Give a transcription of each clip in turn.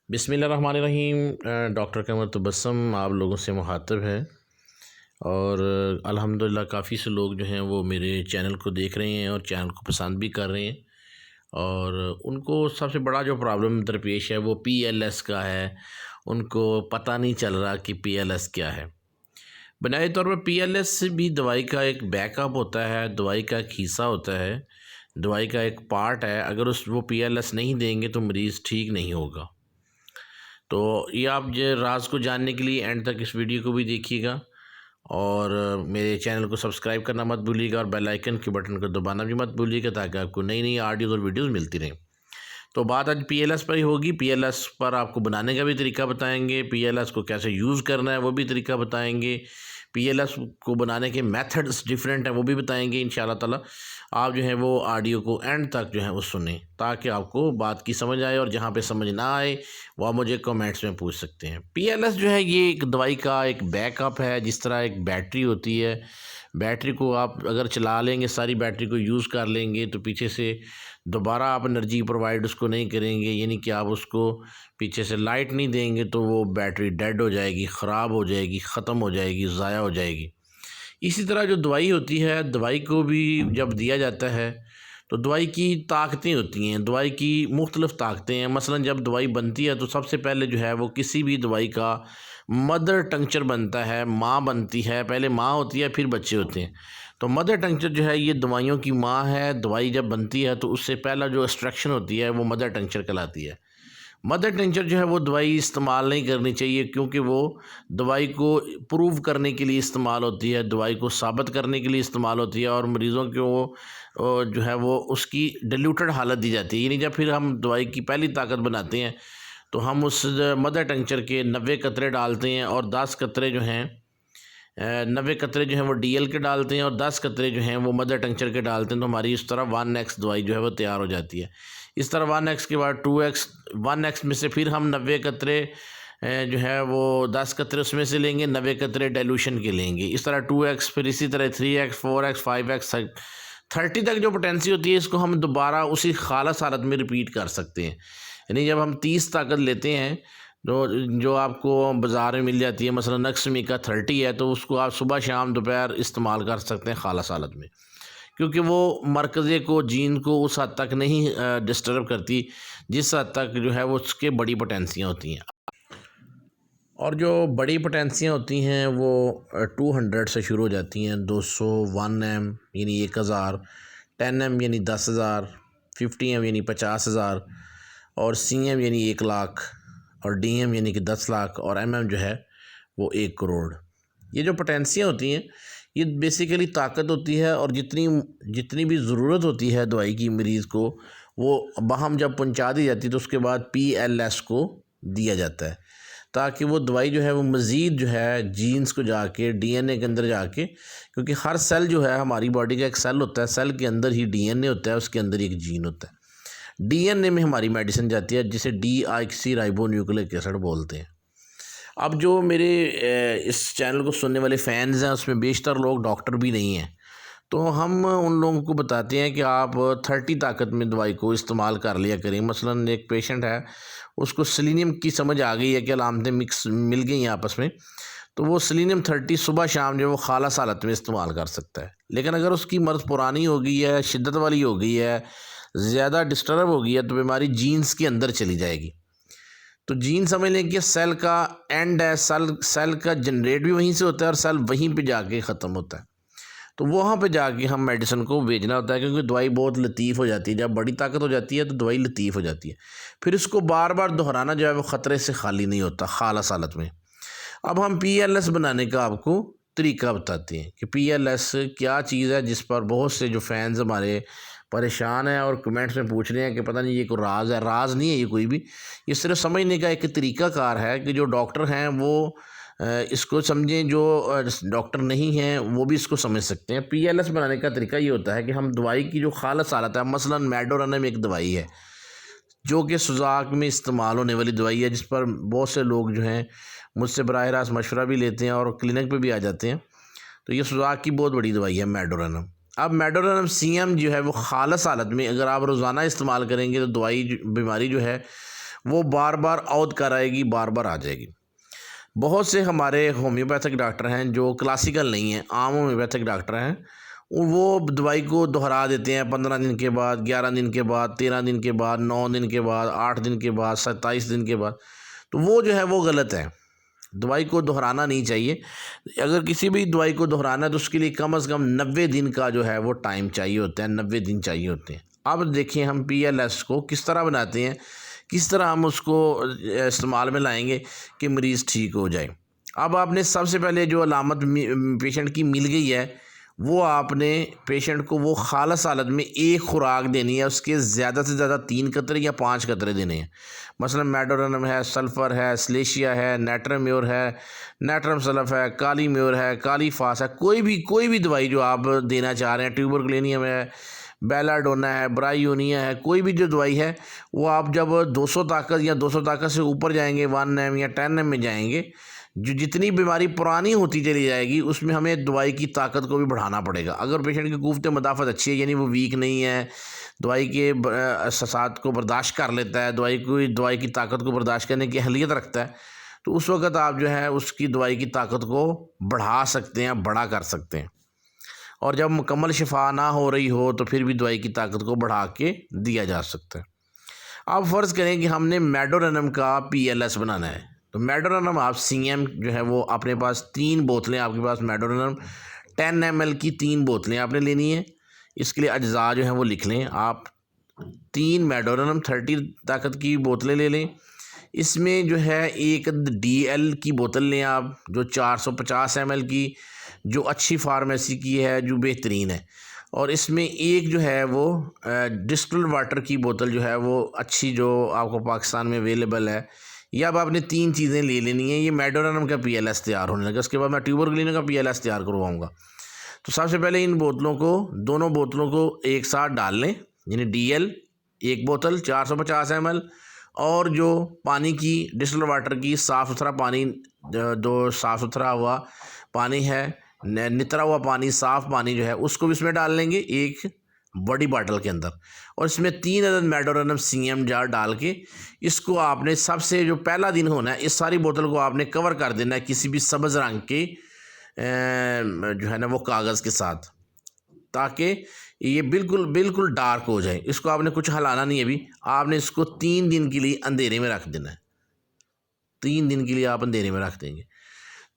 बिस्मिल्लाहिर्रहमानिर्रहीम। डॉक्टर क़मर तबस्सुम आप लोगों से मुखातब है और अल्हम्दुलिल्लाह काफ़ी से लोग जो हैं वो मेरे चैनल को देख रहे हैं और चैनल को पसंद भी कर रहे हैं। और उनको सबसे बड़ा जो प्रॉब्लम दरपेश है वो पीएलएस का है। उनको पता नहीं चल रहा कि पीएलएस क्या है। बुनियादी तौर पर पीएलएस भी दवाई का एक बैकअप होता है, दवाई का एक हिस्सा होता है, दवाई का एक पार्ट है। अगर वो पीएलएस नहीं देंगे तो मरीज़ ठीक नहीं होगा। तो ये आप ये राज को जानने के लिए एंड तक इस वीडियो को भी देखिएगा और मेरे चैनल को सब्सक्राइब करना मत भूलिएगा और बेल आइकन के बटन को दबाना भी मत भूलिएगा ताकि आपको नई नई ऑडियोज़ और वीडियोज़ मिलती रहें। तो बात आज पीएलएस पर ही होगी। पीएलएस पर आपको बनाने का भी तरीका बताएंगे, पीएलएस को कैसे यूज़ करना है वो भी तरीका बताएंगे, पीएलएस को बनाने के मेथड्स डिफरेंट हैं वो भी बताएंगे इंशाल्लाह ताला। आप जो है वो ऑडियो को एंड तक जो है वो सुने ताकि आपको बात की समझ आए, और जहाँ पे समझ ना आए वो आप मुझे कमेंट्स में पूछ सकते हैं। पीएलएस जो है ये एक दवाई का एक बैकअप है। जिस तरह एक बैटरी होती है, बैटरी को आप अगर चला लेंगे, सारी बैटरी को यूज़ कर लेंगे तो पीछे से दोबारा आप एनर्जी प्रोवाइड उसको नहीं करेंगे, यानी कि आप उसको पीछे से लाइट नहीं देंगे तो वो बैटरी डेड हो जाएगी, ख़राब हो जाएगी, ख़त्म हो जाएगी, ज़ाया हो जाएगी। इसी तरह जो दवाई होती है, दवाई को भी जब दिया जाता है तो दवाई की ताकतें होती हैं, दवाई की मुख्तलिफ़ ताकतें हैं। मसलन जब दवाई बनती है तो सबसे पहले जो है वो किसी भी दवाई का मदर टंक्चर बनता है, माँ बनती है। पहले माँ होती है फिर बच्चे होते हैं। तो मदर टंक्चर जो है ये दवाइयों की माँ है। दवाई जब बनती है तो उससे पहला जो एक्सट्रैक्शन होती है वो मदर टंक्चर कहलाती है। मदर टिंचर जो है वो दवाई इस्तेमाल नहीं करनी चाहिए, क्योंकि वो दवाई को प्रूव करने के लिए इस्तेमाल होती है, दवाई को साबित करने के लिए इस्तेमाल होती है और मरीज़ों को जो है वो उसकी डिल्यूटेड हालत दी जाती है। यानी जब फिर हम दवाई की पहली ताकत बनाते हैं तो हम उस मदर टिंचर के 90 कतरे डालते हैं और 10 कतरे जो हैं 90 कतरे जो हैं वो डीएल के डालते हैं और 10 कतरे जो हैं वो मदर टंक्चर के डालते हैं। तो हमारी इस तरह 1x दवाई जो है वो तैयार हो जाती है। इस तरह 1x के बाद 2x, 1x में से फिर हम 90 कतरे जो है वो 10 कतरे उसमें से लेंगे, 90 कतरे डाइल्यूशन के लेंगे। इस तरह 2x, फिर इसी तरह 3x, 4x, 5x, 30 तक जो पोटेंसी होती है इसको हम दोबारा उसी खालस हालत में रिपीट कर सकते हैं। यानी जब हम 30 ताकत लेते हैं जो आपको बाज़ार में मिल जाती है, मसलन नक्समी का 30 है, तो उसको आप सुबह शाम दोपहर इस्तेमाल कर सकते हैं खालस हालत में, क्योंकि वो मरकज़े को, जीन को उस हद तक नहीं डिस्टर्ब करती जिस हद तक जो है वो उसके बड़ी पोटेंसियाँ होती हैं। और जो बड़ी पोटेंसियाँ होती हैं वो 200 से शुरू हो जाती हैं, 200, 1M यानी 1000, 10M यानी 10,000, 50M यानी 50,000 और CM यानी 1 लाख और DM यानी कि 10 लाख और MM जो है वो 1 करोड़। ये जो पोटेंसियाँ होती हैं ये बेसिकली ताकत होती है, और जितनी भी ज़रूरत होती है दवाई की मरीज़ को वो बाहम जब पहुंचा दी जाती है तो उसके बाद PLS को दिया जाता है ताकि वो दवाई जो है वो मज़ीद जो है जीन्स को जाके DNA के अंदर जाके, क्योंकि हर सेल जो है हमारी बॉडी का एक सेल होता है, सेल के अंदर ही DNA होता है, उसके अंदर एक जीन होता है। DNA में हमारी मेडिसिन जाती है जिसे डीऑक्सी राइबोन्यूक्लिक एसिड बोलते हैं। अब जो मेरे इस चैनल को सुनने वाले फ़ैन्स हैं उसमें बेशतर लोग डॉक्टर भी नहीं हैं, तो हम उन लोगों को बताते हैं कि आप 30 ताकत में दवाई को इस्तेमाल कर लिया करें। मसलन एक पेशेंट है, उसको सेलेनियम की समझ आ गई है कि अलामतें मिक्स मिल गई हैं आपस में, तो वो सेलेनियम 30 सुबह शाम जो है वो खालस हालत में इस्तेमाल कर सकता है। लेकिन अगर उसकी मर्ज़ पुरानी हो गई है, शिद्दत वाली हो गई है, ज़्यादा डिस्टर्ब हो गई है, तो बीमारी जीन्स के अंदर चली जाएगी। तो जीन समझ लें कि सेल का एंड है, सेल का जनरेट भी वहीं से होता है और सेल वहीं पे जाके ख़त्म होता है। तो वहाँ पे जाके हम मेडिसिन को भेजना होता है, क्योंकि दवाई बहुत लतीफ़ हो जाती है। जब बड़ी ताकत हो जाती है तो दवाई लतीफ़ हो जाती है, फिर इसको बार बार दोहराना जो है वो ख़तरे से खाली नहीं होता खालस हालत में। अब हम PLS बनाने का आपको तरीका बताते हैं कि PLS क्या चीज़ है, जिस पर बहुत से जो फैंस हमारे परेशान हैं और कमेंट्स में पूछ रहे हैं कि पता नहीं ये कोई राज है। राज नहीं है ये कोई भी, ये सिर्फ समझने का एक तरीक़ाकार है कि जो डॉक्टर हैं वो इसको समझें, जो डॉक्टर नहीं हैं वो भी इसको समझ सकते हैं। PLS बनाने का तरीका ये होता है कि हम दवाई की जो खालस हालत है, मसलन मेडोरानम एक दवाई है जो कि सुजाक में इस्तेमाल होने वाली दवाई है, जिस पर बहुत से लोग जो हैं मुझसे बराह रास्त मशवरा भी लेते हैं और क्लिनिक पे भी आ जाते हैं। तो ये सुजाक की बहुत बड़ी दवाई है मेडोरानम। अब मेडोरानम CM जो है वो खालस हालत में अगर आप रोज़ाना इस्तेमाल करेंगे तो दवाई बीमारी जो है वो बार बार औध कर आएगी, बार बार आ जाएगी। बहुत से हमारे होम्योपैथिक डॉक्टर हैं जो क्लासिकल नहीं हैं, आम होम्योपैथिक डॉक्टर हैं, वो दवाई को दोहरा देते हैं 15 दिन के बाद, 11 दिन के बाद, 13 दिन के बाद, 9 दिन के बाद, 8 दिन के बाद, 27 दिन के बाद। तो वो जो है वो गलत है। दवाई को दोहराना नहीं चाहिए। अगर किसी भी दवाई को दोहराना है तो उसके लिए कम से कम 90 दिन का जो है वो टाइम चाहिए होता है, 90 दिन चाहिए होते हैं। अब देखिए हम PLS को किस तरह बनाते हैं, किस तरह हम उसको इस्तेमाल में लाएंगे कि मरीज़ ठीक हो जाए। अब आपने सबसे पहले जो अलामत पेशेंट की मिल गई है, वो आपने पेशेंट को वो खालस हालत में एक खुराक देनी है, उसके ज़्यादा से ज़्यादा 3 कतरे या 5 कतरे देने हैं। मसलन मेडोरनम है, सल्फ़र है, स्लेशिया है, नेट्रम्योर है, नेट्रम सल्फ है, काली म्योर है, काली फास है, कोई भी दवाई जो आप देना चाह रहे हैं, ट्यूबरकुलिनियम है, बेलाडोना है, ब्रायोनिया है, कोई भी जो दवाई है वो आप जब 200 ताकत या 200 ताकत से ऊपर जाएंगे, 1 m या 10 m में जाएंगे, जो जितनी बीमारी पुरानी होती चली जाएगी उसमें हमें दवाई की ताकत को भी बढ़ाना पड़ेगा। अगर पेशेंट की कुव्वत मदाफ़त अच्छी है, यानी वो वीक नहीं है, दवाई के साथ को बर्दाश्त कर लेता है, दवाई की ताकत को बर्दाश्त करने की अहलियत रखता है, तो उस वक़्त आप जो है उसकी दवाई की ताकत को बढ़ा सकते हैं, बड़ा कर सकते हैं। और जब मुकम्मल शिफा ना हो रही हो तो फिर भी दवाई की ताकत को बढ़ा के दिया जा सकता है। अब फ़र्ज़ करें कि हमने मेडोरनम का PLS बनाना है, तो मेडोरनम आप CM जो है वो अपने पास 3 बोतलें, आपके पास मेडोरनम 10 ml की 3 बोतलें आपने लेनी है। इसके लिए अज्जा जो है वो लिख लें। आप 3 मेडोरनम 30 ताकत की बोतलें ले लें। इसमें जो है एक DL की बोतल लें आप, जो 450 ml की, जो अच्छी फार्मेसी की है, जो बेहतरीन है। और इसमें एक जो है वो डिस्टिल्ड वाटर की बोतल जो है वो अच्छी, जो आपको पाकिस्तान में अवेलेबल है। ये अब आपने 3 चीज़ें ले लेनी है। ये मेडोरनम का PLS तैयार होने लगा, उसके बाद मैं ट्यूबरकुलिन का PLS तैयार करवाऊँगा। तो सबसे पहले इन बोतलों को, दोनों बोतलों को एक साथ डाल लें, यानी DL एक बोतल 450 ml, और जो पानी की डिस्टिल्ड वाटर की साफ़ सुथरा पानी, जो साफ़ सुथरा हुआ पानी है, नितरा हुआ पानी, साफ़ पानी जो है उसको भी इसमें डाल लेंगे एक बड़ी बाटल के अंदर। और इसमें 3 अदद मेडोरनम CM जार डाल के इसको आपने सबसे जो पहला दिन होना है, इस सारी बोतल को आपने कवर कर देना है किसी भी सब्ज़ रंग के जो है ना वो कागज़ के साथ, ताकि ये बिल्कुल डार्क हो जाए। इसको आपने कुछ हिलाना नहीं है अभी, आपने इसको 3 दिन के लिए अंधेरे में रख देना है। 3 दिन के लिए आप अंधेरे में रख देंगे।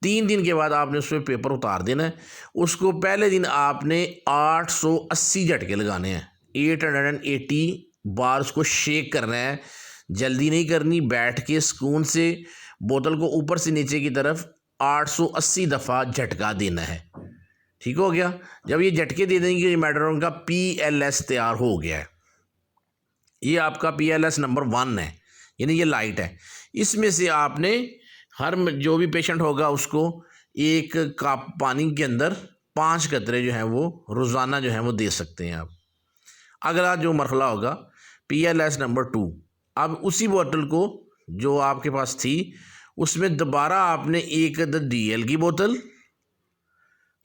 3 दिन के बाद आपने उसमें पेपर उतार देना है। उसको पहले दिन आपने 880 झटके लगाने हैं, 880 बार उसको शेक करना है। जल्दी नहीं करनी, बैठ के सुकून से बोतल को ऊपर से नीचे की तरफ 880 दफ़ा झटका देना है। ठीक हो गया। जब ये झटके दे देंगे, मेडोरनम का PLS तैयार हो गया है। ये आपका PLS नंबर 1 है, यानी ये लाइट है। इसमें से आपने हर जो भी पेशेंट होगा उसको एक कप पानी के अंदर 5 कतरे जो हैं वो रोज़ाना जो है वो दे सकते हैं आप। अगला जो मरहला होगा PLS नंबर 2। अब उसी बोतल को जो आपके पास थी उसमें दोबारा आपने एक अदद DL की बोतल,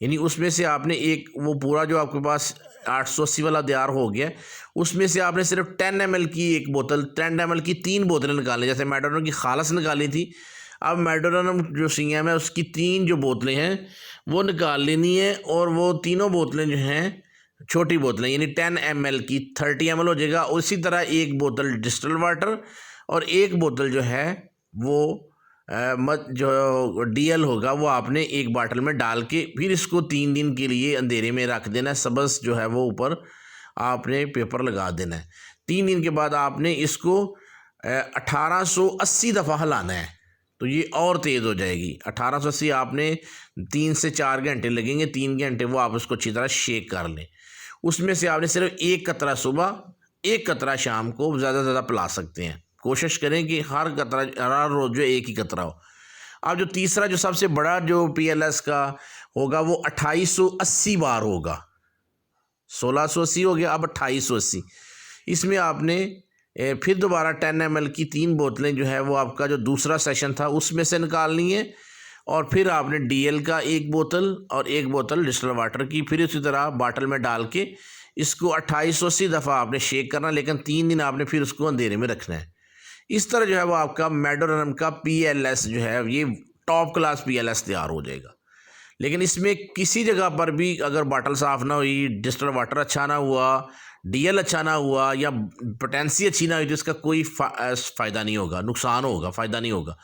यानी उसमें से आपने एक, वो पूरा जो आपके पास 880 वाला तैयार हो गया, उसमें से आपने सिर्फ 10 ml की एक बोतल, 10 ml की 3 बोतलें निकाली, जैसे मेडोरनम की खालस निकाली थी। अब मेडोरनम जो CM है उसकी 3 जो बोतलें हैं वो निकाल लेनी है, और वो तीनों बोतलें जो हैं छोटी बोतलें, यानी 10 ml की 30 ml हो जाएगा। उसी तरह एक बोतल डिस्टिल्ड वाटर और एक बोतल जो है वो जो DL होगा वो आपने एक बाटल में डाल के फिर इसको 3 दिन के लिए अंधेरे में रख देना है। सबस जो है वो ऊपर आपने पेपर लगा देना है। 3 दिन के बाद आपने इसको 1880 दफ़ा हिलाना है, तो ये और तेज़ हो जाएगी। 1880 आपने 3 से 4 घंटे लगेंगे, 3 घंटे वो आप उसको अच्छी तरह शेक कर लें। उसमें से आपने सिर्फ 1 कतरा सुबह, 1 कतरा शाम को ज़्यादा से ज़्यादा पिला सकते हैं। कोशिश करें कि हर रोज़ जो 1 ही कतरा हो। अब जो तीसरा, जो सबसे बड़ा जो PLS का होगा वो 2880 बार होगा। 1680 हो गया, अब 2880। इसमें आपने फिर दोबारा 10 ml की 3 बोतलें जो है वो आपका जो दूसरा सेशन था उसमें से निकालनी है, और फिर आपने DL का 1 बोतल और 1 बोतल डिस्टिल्ड वाटर की फिर उसी तरह बाटल में डाल के इसको 2880 दफ़ा आपने शेक करना, लेकिन 3 दिन आपने फिर उसको अंधेरे में रखना है। इस तरह जो है वो आपका मेडोरम का PLS जो है ये टॉप क्लास PLS तैयार हो जाएगा। लेकिन इसमें किसी जगह पर भी अगर बॉटल साफ़ ना हुई, डिस्टिल्ड वाटर अच्छा ना हुआ, DL अच्छा ना हुआ या पोटेंसी अच्छी ना हुई तो इसका कोई फ़ायदा नहीं होगा, नुकसान होगा, फ़ायदा नहीं होगा।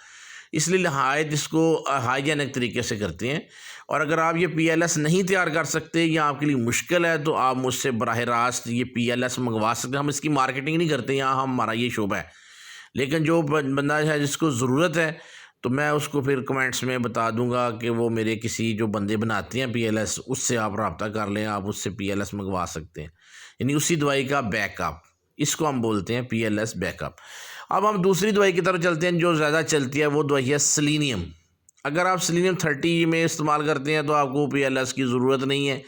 इसलिए नहायत इसको हाइजेनिक तरीके से करते हैं। और अगर आप ये PLS नहीं तैयार कर सकते या आपके लिए मुश्किल है तो आप मुझसे बराह रास्त ये PLS मंगवा सकते हैं। हम इसकी मार्केटिंग नहीं करते, यहाँ हमारा ये शोबा है। लेकिन जो बंदा है जिसको ज़रूरत है तो मैं उसको फिर कमेंट्स में बता दूंगा कि वो मेरे किसी जो बंदे बनाते हैं PLS उससे आप रब्ता कर लें, आप उससे PLS मंगवा सकते हैं। यानी उसी दवाई का बैकअप, इसको हम बोलते हैं PLS बैकअप। अब हम दूसरी दवाई की तरफ चलते हैं जो ज़्यादा चलती है, वो दवाई है सेलेनियम। अगर आप सेलेनियम 30 में इस्तेमाल करते हैं तो आपको PLS की ज़रूरत नहीं है।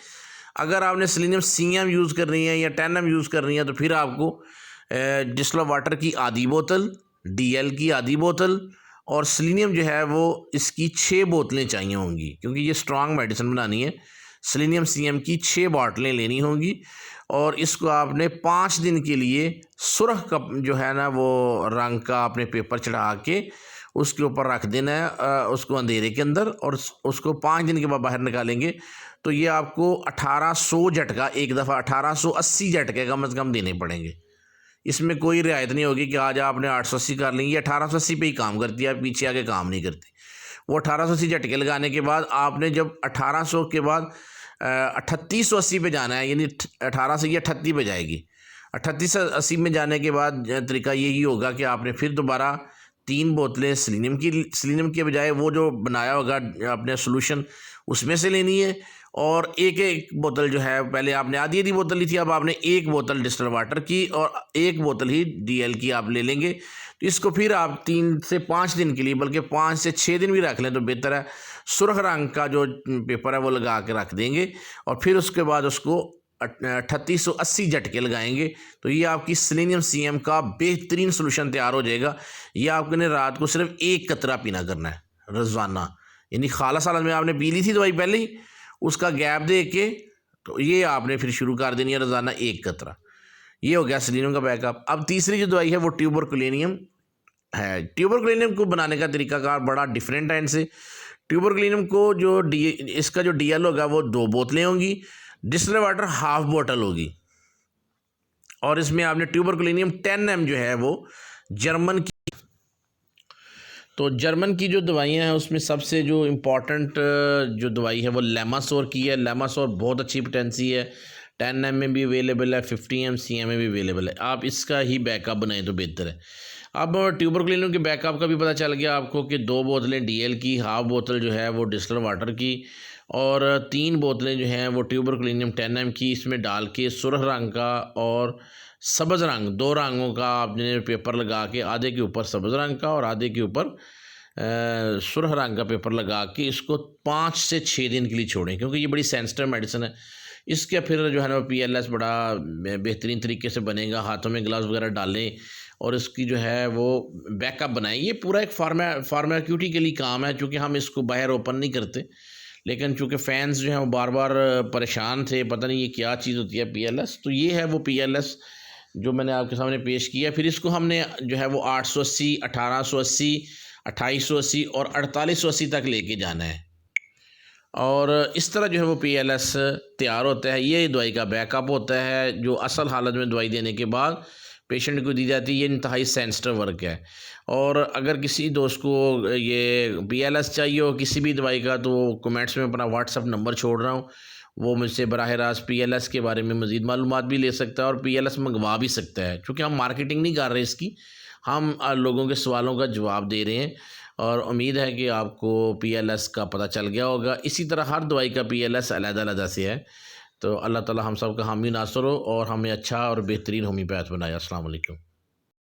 अगर आपने सेलेनियम CM यूज़ करनी है या 10M यूज़ करनी है तो फिर आपको डिस्टिल्ड वाटर की आधी बोतल, DL की आधी बोतल और सेलेनियम जो है वो इसकी 6 बोतलें चाहिए होंगी, क्योंकि ये स्ट्रांग मेडिसिन बनानी है। सेलेनियम CM की 6 बोतलें लेनी होंगी और इसको आपने 5 दिन के लिए सुर्ख कप जो है ना वो रंग का आपने पेपर चढ़ा के उसके ऊपर रख देना है, उसको अंधेरे के अंदर, और उसको 5 दिन के बाद बाहर निकालेंगे तो ये आपको 1800 झटका, एक दफ़ा 1880 झटके कम से कम देने पड़ेंगे। इसमें कोई रियायत नहीं होगी कि आज आपने 880 कर ली, ये 1880 पे ही काम करती है, पीछे आके काम नहीं करती। वो 1880 झटके लगाने के बाद आपने जब 1800 के बाद 3880 पे जाना है, यानी 18 से ये 38 पे जाएगी। 3880 में जाने के बाद तरीका यही होगा कि आपने फिर दोबारा 3 बोतलें सेलेनियम के बजाय वो जो बनाया होगा आपने सोल्यूशन उसमें से लेनी है, और एक बोतल जो है, पहले आपने आधी बोतल ली थी, अब आपने 1 बोतल डिस्टिल्ड वाटर की और 1 बोतल ही DL की आप ले लेंगे। तो इसको फिर आप 3 से 5 दिन के लिए, बल्कि 5 से 6 दिन भी रख लें तो बेहतर है। सुर्ख रंग का जो पेपर है वो लगा के रख देंगे और फिर उसके बाद उसको 3880 झटके लगाएंगे तो ये आपकी सेलेनियम CM का बेहतरीन सोल्यूशन तैयार हो जाएगा। ये आपने रात को सिर्फ 1 कतरा पीना करना है रोज़ाना, यानी खालस हालत में आपने पी ली थी दवाई पहले ही, उसका गैप दे के तो ये आपने फिर शुरू कर देनी है रोज़ाना 1 कतरा। ये हो गया सेलेनियम का बैकअप। अब तीसरी जो दवाई है वो ट्यूबरकुलेनियम है। ट्यूबरकुलेनियम को बनाने का तरीकाकार बड़ा डिफरेंट है इनसे। ट्यूबरकुलेनियम को जो इसका जो DL होगा वो 2 बोतलें होंगी, डिस्टिल्ड वाटर हाफ बोतल होगी, और इसमें आपने ट्यूबरकुलेनियम 10M जो है वो जर्मन की, तो जर्मन की जो दवाइयाँ हैं उसमें सबसे जो इम्पोर्टेंट जो दवाई है वो लेमासोर की है। लेमासोर बहुत अच्छी पोटेंसी है, 10M में भी अवेलेबल है, 50M CM में भी अवेलेबल है। आप इसका ही बैकअप बनाएं तो बेहतर है। अब ट्यूबरकुलेनियम के बैकअप का भी पता चल गया आपको कि 2 बोतलें DL की, हाफ बोतल जो है वो डिस्टिल्ड वाटर की, और 3 बोतलें जो हैं वो ट्यूबरकुलेनियम 10M की। इसमें डाल के सुर्ख रंग का और सब्ज़ रंग, 2 रंगों का आपने पेपर लगा के, आधे के ऊपर सब्ज़ रंग का और आधे के ऊपर सुर्ख रंग का पेपर लगा के इसको 5 से 6 दिन के लिए छोड़ें, क्योंकि ये बड़ी सेंसिटिव मेडिसिन है। इसके फिर जो है ना PLS बड़ा बेहतरीन तरीके से बनेगा। हाथों में ग्लव्स वगैरह डालें और इसकी जो है वो बैकअप बनाएं। ये पूरा एक फार्माक्यूटी के लिए काम है, चूँकि हम इसको बाहर ओपन नहीं करते, लेकिन चूँकि फैंस जो हैं वो बार बार परेशान थे, पता नहीं ये क्या चीज़ होती है PLS, तो ये है वो PLS जो मैंने आपके सामने पेश किया। फिर इसको हमने जो है वो 880, 1880, 2880 और 4880 तक लेके जाना है, और इस तरह जो है वो PLS तैयार होता है। ये दवाई का बैकअप होता है जो असल हालत में दवाई देने के बाद पेशेंट को दी जाती है। ये इंतहाई सेंसिटिव वर्क है, और अगर किसी दोस्त को ये PLS चाहिए हो किसी भी दवाई का तो कमेंट्स में अपना WhatsApp नंबर छोड़ रहा हूँ, वो मुझसे बराह रास्त PLS के बारे में मज़ीद मालूमात भी ले सकता है और PLS मंगवा भी सकता है। क्योंकि हम मार्केटिंग नहीं कर रहे इसकी, हम लोगों के सवालों का जवाब दे रहे हैं, और उम्मीद है कि आपको PLS का पता चल गया होगा। इसी तरह हर दवाई का PLS अलग-अलग से है। तो अल्लाह ताला हम सब का हामी नासर हो और हमें अच्छा और बेहतरीन होम्योपैथ बनाए। अस्सलाम वालेकुम।